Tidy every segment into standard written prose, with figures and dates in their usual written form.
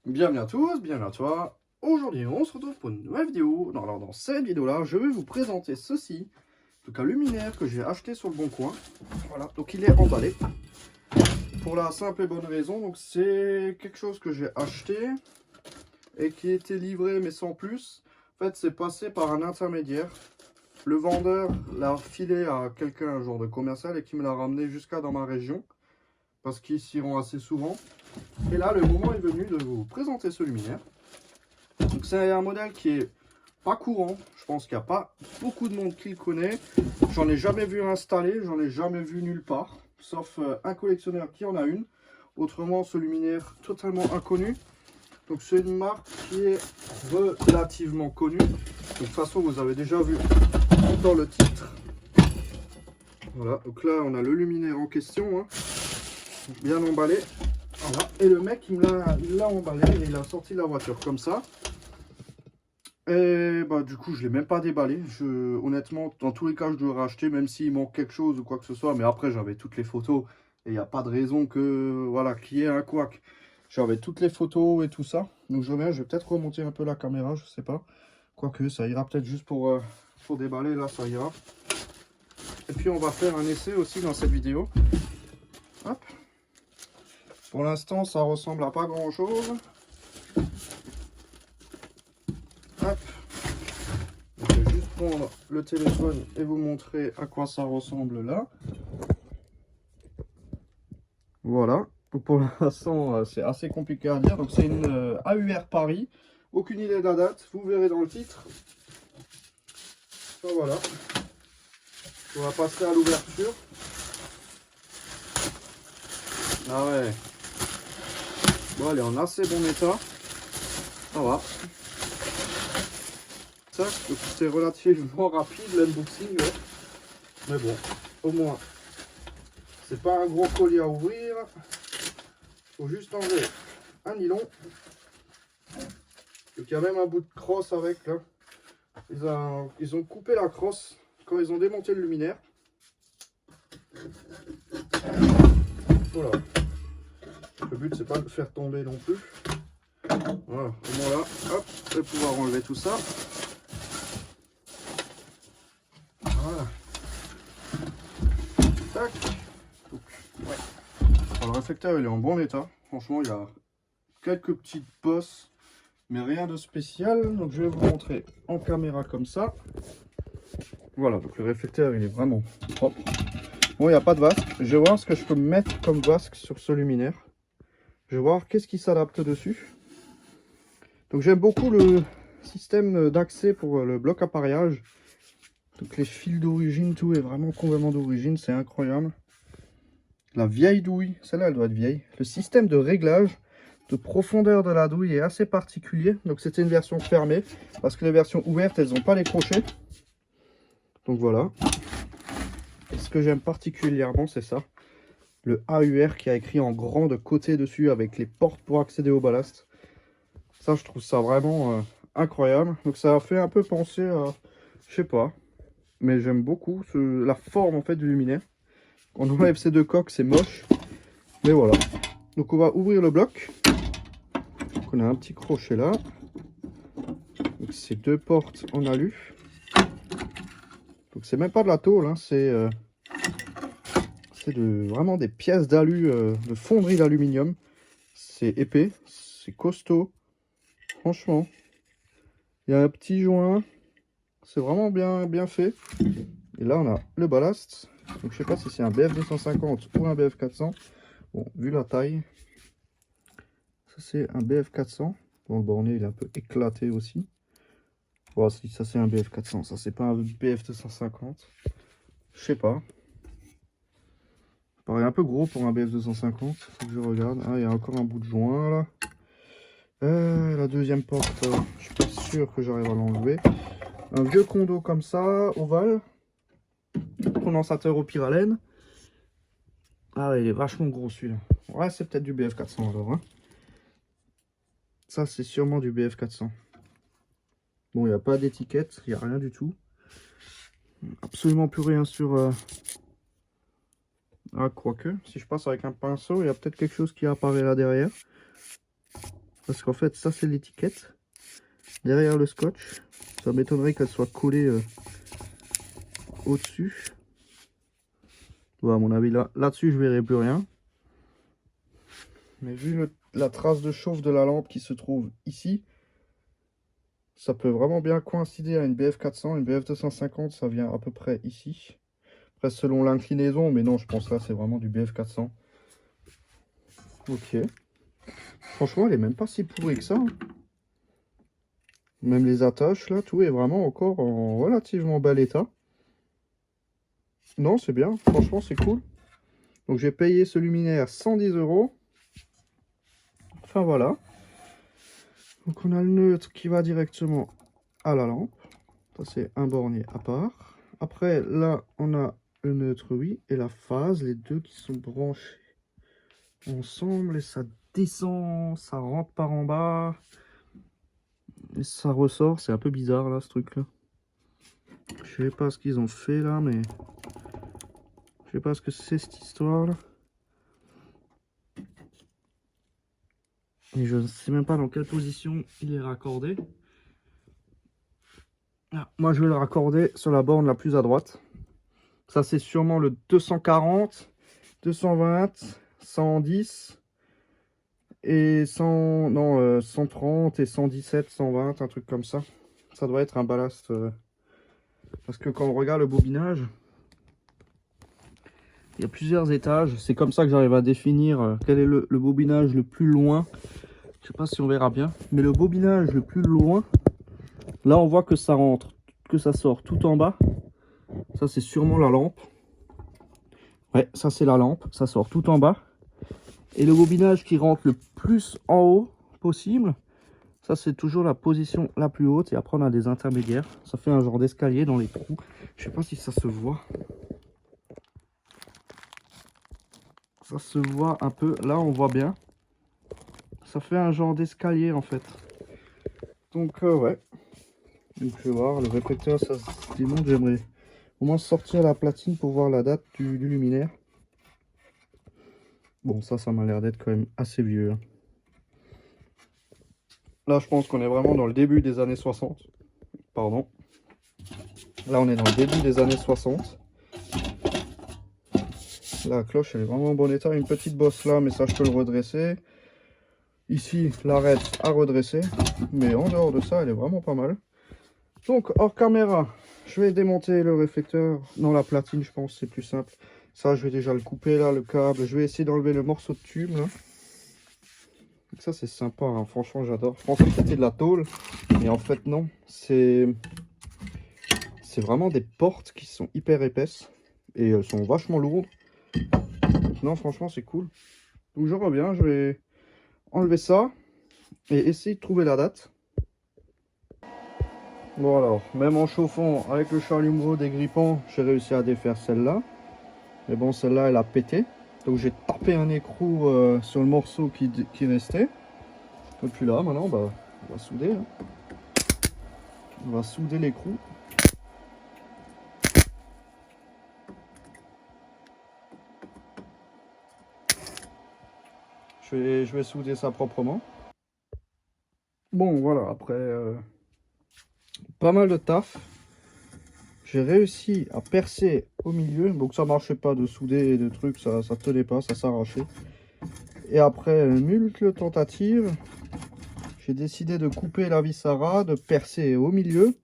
Bienvenue à tous, bienvenue à toi. Aujourd'hui, on se retrouve pour une nouvelle vidéo. Alors, dans cette vidéo-là, je vais vous présenter ceci. Donc, un luminaire que j'ai acheté sur le Bon Coin. Voilà, donc il est emballé. Pour la simple et bonne raison, donc c'est quelque chose que j'ai acheté et qui était livré, mais sans plus. En fait, c'est passé par un intermédiaire. Le vendeur l'a filé à quelqu'un, un genre de commercial, et qui me l'a ramené jusqu'à dans ma région. Parce qu'ils s'y rend assez souvent. Et là, le moment est venu de vous présenter ce luminaire. Donc c'est un modèle qui est pas courant. Je pense qu'il n'y a pas beaucoup de monde qui le connaît. J'en ai jamais vu installer, j'en ai jamais vu nulle part. Sauf un collectionneur qui en a une. Autrement, ce luminaire totalement inconnu. Donc c'est une marque qui est relativement connue. Donc, de toute façon, vous avez déjà vu dans le titre. Voilà, donc là on a le luminaire en question, hein, bien emballé. Voilà. Et le mec il l'a emballé et il a sorti de la voiture comme ça. Et bah du coup je l'ai même pas déballé. Honnêtement, dans tous les cas je dois racheter, même s'il manque quelque chose ou quoi que ce soit. Mais après j'avais toutes les photos et il n'y a pas de raison que voilà qu'il y ait un couac. J'avais toutes les photos et tout ça. Donc je reviens, je vais peut-être remonter un peu la caméra, je sais pas. Quoique ça ira peut-être juste pour déballer, là ça ira. Et puis on va faire un essai aussi dans cette vidéo. Hop. Pour l'instant ça ressemble à pas grand chose. Hop. Je vais juste prendre le téléphone et vous montrer à quoi ça ressemble là. Voilà. Donc pour l'instant, c'est assez compliqué à dire. Donc c'est une AUR Paris. Aucune idée de la date. Vous verrez dans le titre. Donc, voilà. On va passer à l'ouverture. Ah ouais. Bon, elle est en assez bon état. Ça va. Ça, c'est relativement rapide l'unboxing. Ouais. Mais bon, au moins, c'est pas un gros colis à ouvrir. Faut juste enlever un nylon. Donc il y a même un bout de crosse avec là. Ils ont coupé la crosse quand ils ont démonté le luminaire. Voilà. Le but c'est pas de le faire tomber non plus. Voilà, au moins là, hop, je vais pouvoir enlever tout ça. Voilà. Tac. Donc, ouais. Alors, le réflecteur il est en bon état. Franchement, il y a quelques petites bosses, mais rien de spécial. Donc je vais vous montrer en caméra comme ça. Voilà, donc le réflecteur il est vraiment propre. Bon, il n'y a pas de vasque. Je vais voir ce que je peux mettre comme vasque sur ce luminaire. Je vais voir qu'est-ce qui s'adapte dessus. Donc j'aime beaucoup le système d'accès pour le bloc appareillage. Donc les fils d'origine, tout est vraiment complètement d'origine, c'est incroyable. La vieille douille, celle-là elle doit être vieille. Le système de réglage de profondeur de la douille est assez particulier. Donc c'était une version fermée, parce que les versions ouvertes, elles n'ont pas les crochets. Donc voilà. Et ce que j'aime particulièrement, c'est ça. Le AUR qui a écrit en grand de côté dessus avec les portes pour accéder au ballast. Ça, je trouve ça vraiment incroyable. Donc ça a fait un peu penser à, je sais pas, mais j'aime beaucoup la forme en fait du luminaire. Quand on enlève ces deux coques, c'est moche. Mais voilà. Donc on va ouvrir le bloc. Donc on a un petit crochet là. Donc ces deux portes en alu. Donc c'est même pas de la tôle, hein, c'est vraiment des pièces d'alu, de fonderie d'aluminium. C'est épais, c'est costaud. Franchement, il y a un petit joint. C'est vraiment bien fait. Et là, on a le ballast. Donc, je sais pas si c'est un BF250 ou un BF400. Bon, vu la taille, ça c'est un BF400. Bon, le borné, il est un peu éclaté aussi. Bon, si ça c'est un BF400, ça c'est pas un BF250. Je sais pas. Ça paraît un peu gros pour un BF250. Faut que je regarde. Ah, il y a encore un bout de joint là. La deuxième porte, je suis pas sûr que j'arrive à l'enlever. Un vieux condo comme ça, ovale. Condensateur au pyralène. Ah ouais, il est vachement gros celui-là. Ouais, c'est peut-être du BF400 alors. Hein. Ça, c'est sûrement du BF400. Bon, il n'y a pas d'étiquette, il n'y a rien du tout. Absolument plus rien sur... Ah, quoique, si je passe avec un pinceau, il y a peut-être quelque chose qui apparaît là derrière. Parce qu'en fait, ça c'est l'étiquette. Derrière le scotch, ça m'étonnerait qu'elle soit collée au-dessus. Bon, à mon avis, là-dessus, je verrai plus rien. Mais vu la trace de chauffe de la lampe qui se trouve ici, ça peut vraiment bien coïncider à une BF400. Une BF250, ça vient à peu près ici. Après, selon l'inclinaison, mais non, je pense là, c'est vraiment du BF400. Ok. Franchement, elle est même pas si pourrie que ça, hein. Même les attaches, là, tout est vraiment encore en relativement bel état. Non, c'est bien. Franchement, c'est cool. Donc, j'ai payé ce luminaire 110 €. Enfin, voilà. Donc, on a le neutre qui va directement à la lampe. Ça, c'est un bornier à part. Après, là, on a le neutre, oui, et la phase, les deux qui sont branchés ensemble. Et ça descend, ça rentre par en bas. Et ça ressort. C'est un peu bizarre, là, ce truc-là. Je sais pas ce qu'ils ont fait, là, mais... Je sais pas ce que c'est, cette histoire-là. Et je ne sais même pas dans quelle position il est raccordé. Ah, moi, je vais le raccorder sur la borne la plus à droite. Ça, c'est sûrement le 240, 220, 110 et 100, non, 130 et 117, 120, un truc comme ça. Ça doit être un ballast. Parce que quand on regarde le bobinage, il y a plusieurs étages. C'est comme ça que j'arrive à définir quel est le bobinage le plus loin. Je sais pas si on verra bien. Mais le bobinage le plus loin, là, on voit que ça rentre, que ça sort tout en bas. Ça, c'est sûrement la lampe. Ouais, ça, c'est la lampe. Ça sort tout en bas. Et le bobinage qui rentre le plus en haut possible, ça, c'est toujours la position la plus haute. Et après, on a des intermédiaires. Ça fait un genre d'escalier dans les trous. Je sais pas si ça se voit. Ça se voit un peu. Là, on voit bien. Ça fait un genre d'escalier, en fait. Donc, ouais. Donc, je vais voir. Le réflecteur, ça se démonte. J'aimerais au moins sortir la platine pour voir la date du luminaire. Bon, ça m'a l'air d'être quand même assez vieux, hein. Là, je pense qu'on est vraiment dans le début des années 60. Pardon. Là, on est dans le début des années 60. La cloche, elle est vraiment en bon état. Une petite bosse là, mais ça, je peux le redresser. Ici, l'arête à redresser. Mais en dehors de ça, elle est vraiment pas mal. Donc, hors caméra, je vais démonter le réflecteur. Non, la platine, je pense, c'est plus simple. Ça, je vais déjà le couper là, le câble. Je vais essayer d'enlever le morceau de tube là. Donc ça, c'est sympa, hein. Franchement, j'adore. Je pensais que c'était de la tôle. Mais en fait, non. C'est vraiment des portes qui sont hyper épaisses. Et elles sont vachement lourdes. Donc, non, franchement, c'est cool. Donc, je reviens. Je vais enlever ça. Et essayer de trouver la date. Bon, alors, même en chauffant avec le chalumeau dégrippant, j'ai réussi à défaire celle-là. Mais bon, celle-là, elle a pété. Donc, j'ai tapé un écrou sur le morceau qui restait. Et puis là, maintenant, bah, on va souder, hein. On va souder l'écrou. Je vais souder ça proprement. Bon, voilà, après pas mal de taf, j'ai réussi à percer au milieu. Donc ça marchait pas de souder et de trucs, ça tenait pas, ça s'arrachait. Et après multiples tentatives, j'ai décidé de couper la vis à ras, de percer au milieu.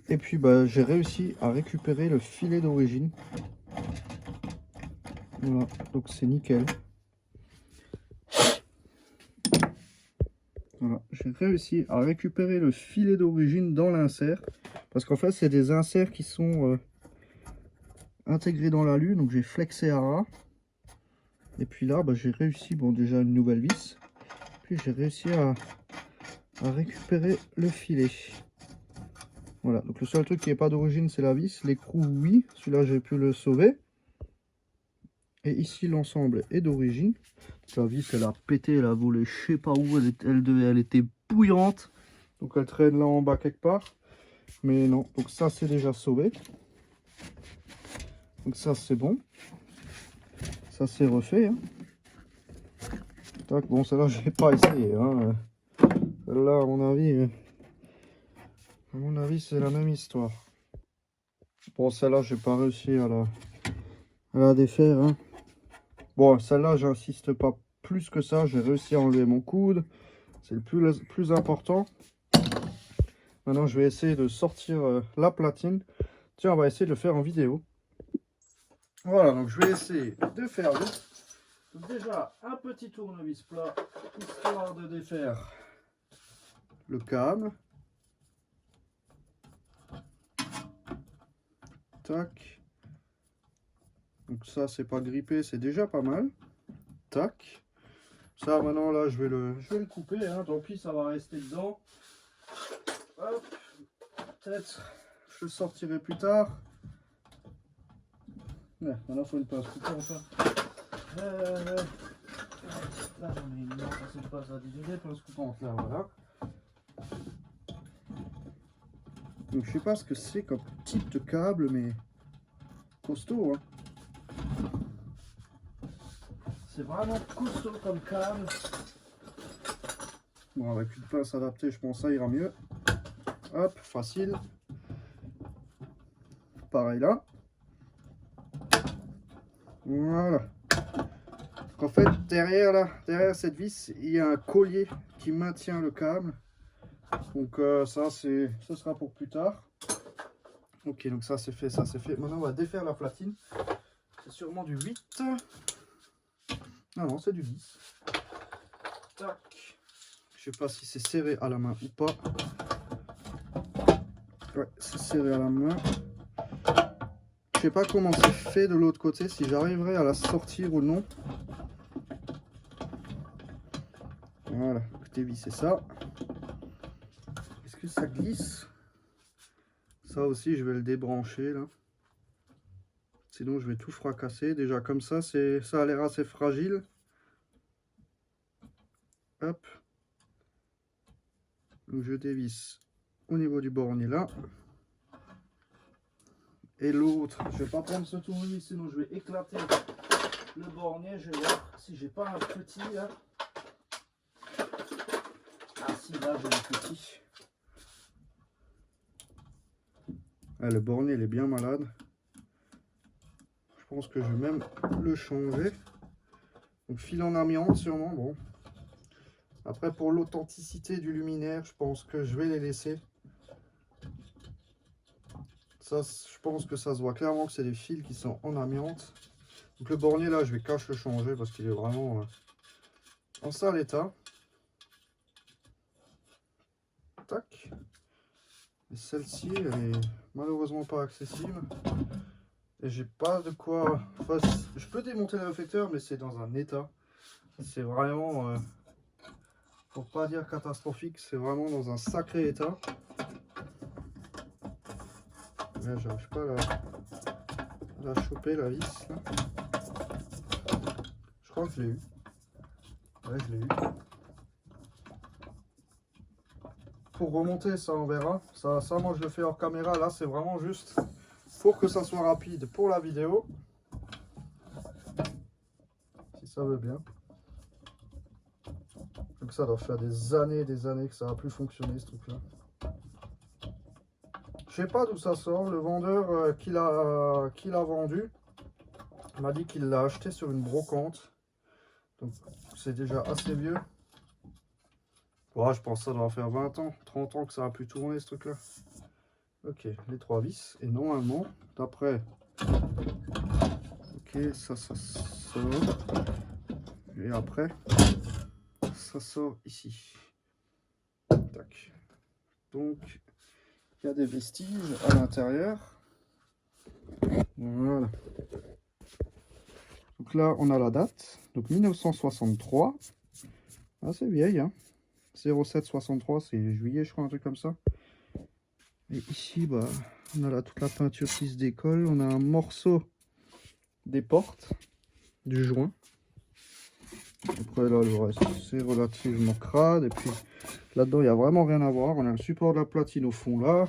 Et puis bah, j'ai réussi à récupérer le filet d'origine. Voilà, donc c'est nickel. Voilà, j'ai réussi à récupérer le filet d'origine dans l'insert. Parce qu'en fait, c'est des inserts qui sont intégrés dans l'alu. Donc j'ai flexé à ras. Et puis là, bah, j'ai réussi, bon déjà une nouvelle vis. Puis j'ai réussi à récupérer le filet. Voilà, donc le seul truc qui n'est pas d'origine, c'est la vis. L'écrou, oui, celui-là, j'ai pu le sauver. Et ici, l'ensemble est d'origine. La vis, elle a pété, elle a volé, je sais pas où, elle était bouillante. Donc elle traîne là en bas quelque part. Mais non, donc ça, c'est déjà sauvé. Donc ça, c'est bon. Ça, c'est refait, hein. Tac, bon, celle-là, je n'ai pas essayé. Hein. Celle-là, à mon avis, c'est la même histoire. Bon, celle-là, j'ai pas réussi à la défaire. Hein. Bon, celle-là, j'insiste pas plus que ça. J'ai réussi à enlever mon coude. C'est le plus important. Maintenant, je vais essayer de sortir la platine. Tiens, on va essayer de le faire en vidéo. Voilà, donc je vais essayer de faire donc déjà un petit tournevis plat, histoire de défaire le câble. Tac. Donc ça, c'est pas grippé, c'est déjà pas mal. Tac. Ça, maintenant, là, je vais le couper. Hein. Tant pis, ça va rester dedans. Hop. Peut-être je le sortirai plus tard. Ouais, maintenant, il faut une pince coupante. Là, j'en ai une. Non, ça, c'est pas ça. Des pinces coupantes, là, voilà. Donc, je sais pas ce que c'est comme type de câble, mais costaud. Hein. C'est vraiment costaud comme câble. Bon, avec une pince adaptée, je pense que ça ira mieux. Hop, facile. Pareil là. Voilà. En fait, derrière cette vis, il y a un collier qui maintient le câble. Donc ça, ce sera pour plus tard. Ok, donc ça c'est fait, ça c'est fait. Maintenant, on va défaire la platine. C'est sûrement du 8. Non, c'est du 10. Tac. Je sais pas si c'est serré à la main ou pas. Ouais, c'est serré à la main. Je sais pas comment c'est fait de l'autre côté, si j'arriverai à la sortir ou non. Voilà, dévisser ça. Est-ce que ça glisse? Ça aussi, je vais le débrancher là. Sinon, je vais tout fracasser. Déjà, comme ça a l'air assez fragile. Hop. Donc, je dévisse au niveau du bornier là. Et l'autre, je vais pas prendre ce tournevis, sinon je vais éclater le bornier. Je vais voir si j'ai pas un petit là. Ah si, là j'ai un petit. Ah, le bornier il est bien malade. Je pense que je vais même le changer. Donc fil en amiante sûrement. Bon. Après pour l'authenticité du luminaire, je pense que je vais les laisser. Ça, je pense que ça se voit clairement que c'est des fils qui sont en amiante. Donc le bornier là, je vais le changer parce qu'il est vraiment en sale état. Tac. Et celle-ci, elle est malheureusement pas accessible. Et j'ai pas de quoi... Enfin, je peux démonter le réflecteur, mais c'est dans un état. C'est vraiment... pour pas dire catastrophique, c'est vraiment dans un sacré état. Là, j'arrive pas à la choper, la vis. Là. Je crois que je l'ai eu. Ouais, je l'ai eu. Pour remonter, ça on verra. Ça, moi je le fais hors caméra. Là, c'est vraiment juste pour que ça soit rapide pour la vidéo. Si ça veut bien. Donc ça doit faire des années que ça n'a plus fonctionné ce truc-là. Je sais pas d'où ça sort. Le vendeur qui l'a vendu m'a dit qu'il l'a acheté sur une brocante. Donc c'est déjà assez vieux. Ouais, je pense que ça doit faire 20 ans, 30 ans que ça a pu tourner ce truc-là. Ok, les 3 vis. Et normalement, d'après... Ok, ça sort. Et après, ça sort ici. Tac. Donc, il y a des vestiges à l'intérieur. Voilà. Donc là, on a la date. Donc 1963. Assez vieille, hein. 0763, c'est juillet, je crois, un truc comme ça. Et ici, bah, on a là toute la peinture qui se décolle. On a un morceau des portes, du joint. Après, là, le reste, c'est relativement crade. Et puis, là-dedans, il n'y a vraiment rien à voir. On a le support de la platine au fond, là.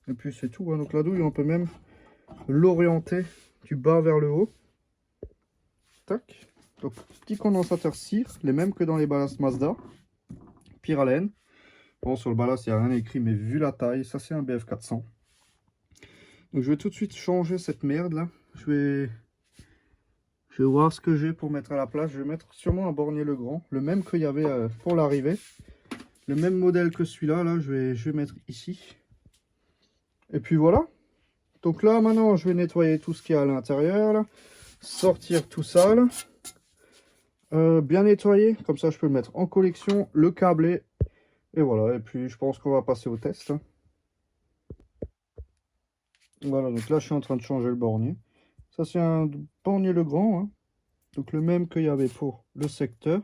Et puis, c'est tout. Hein. Donc, la douille, on peut même l'orienter du bas vers le haut. Tac. Donc, petit condensateur cire, les mêmes que dans les ballasts Mazda. Pyralène. Bon, sur le ballast, il n'y a rien écrit, mais vu la taille, ça c'est un BF400. Donc, je vais tout de suite changer cette merde là. Je vais voir ce que j'ai pour mettre à la place. Je vais mettre sûrement un bornier Legrand, le même qu'il y avait pour l'arrivée. Le même modèle que celui-là, là, je vais mettre ici. Et puis voilà. Donc là, maintenant, je vais nettoyer tout ce qu'il y a à l'intérieur, là. Sortir tout ça, là. Bien nettoyer, comme ça je peux le mettre en collection, le câbler. Et voilà, et puis je pense qu'on va passer au test. Voilà, donc là je suis en train de changer le bornier. Ça c'est un bornier Legrand, hein. Donc le même qu'il y avait pour le secteur.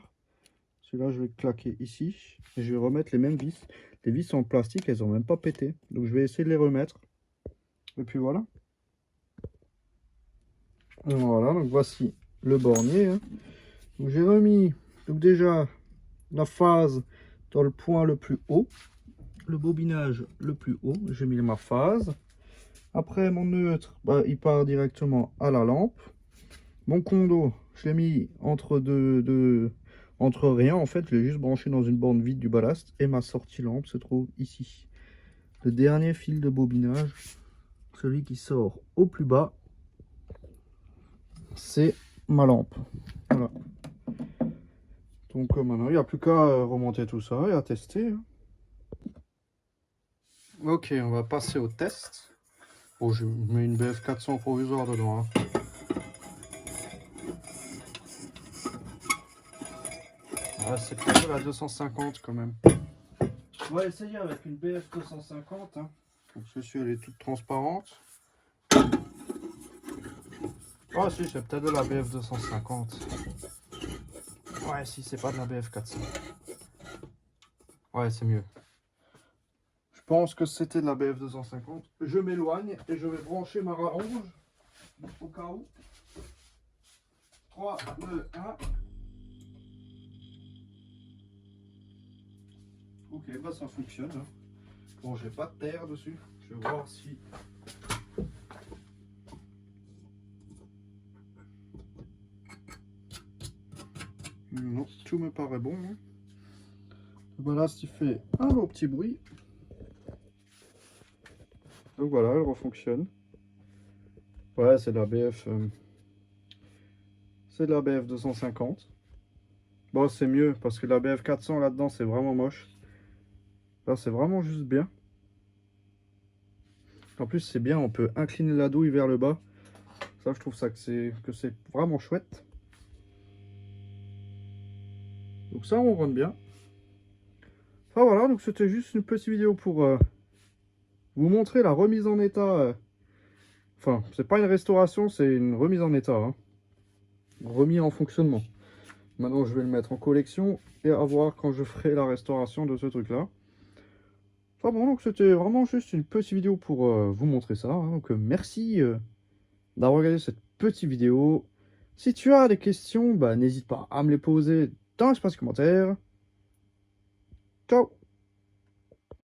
Celui-là je vais claquer ici. Et je vais remettre les mêmes vis. Les vis en plastique, elles ont même pas pété. Donc je vais essayer de les remettre. Et puis voilà. Voilà, donc voici le bornier, hein. Donc j'ai remis donc déjà la phase dans le point le plus haut, le bobinage le plus haut, j'ai mis ma phase. Après mon neutre, bah, il part directement à la lampe. Mon condo, je l'ai mis entre rien en fait, je l'ai juste branché dans une borne vide du ballast et ma sortie lampe se trouve ici. Le dernier fil de bobinage, celui qui sort au plus bas, c'est ma lampe. Voilà. Donc maintenant, il n'y a plus qu'à remonter tout ça et à tester, hein. Ok, on va passer au test. Bon, je mets une BF400 provisoire dedans, hein. Ouais, c'est plutôt la 250 quand même. On va essayer avec une BF250, hein. Donc ceci, elle est toute transparente. Ah si, c'est peut-être de la BF250. Ouais, si, c'est pas de la BF400. Ouais, c'est mieux. Je pense que c'était de la BF250. Je m'éloigne et je vais brancher ma rallonge. Au cas où. 3, 2, 1. Ok, bah ça fonctionne, hein. Bon, j'ai pas de terre dessus. Je vais voir si... Non, tout me paraît bon, hein. Le ballast, il fait un beau petit bruit. Donc voilà, elle refonctionne. Ouais, c'est de la BF... c'est de la BF 250. Bon, c'est mieux, parce que la BF 400, là-dedans, c'est vraiment moche. Là, c'est vraiment juste bien. En plus, c'est bien, on peut incliner la douille vers le bas. Ça, je trouve ça que c'est vraiment chouette. Donc ça, on rentre bien. Enfin voilà, donc c'était juste une petite vidéo pour vous montrer la remise en état. Enfin, c'est pas une restauration, c'est une remise en état, hein. Remis en fonctionnement. Maintenant, je vais le mettre en collection et à voir quand je ferai la restauration de ce truc-là. Enfin bon, donc c'était vraiment juste une petite vidéo pour vous montrer ça, hein. Donc merci d'avoir regardé cette petite vidéo. Si tu as des questions, bah, n'hésite pas à me les poser dans l'espace commentaire. Ciao!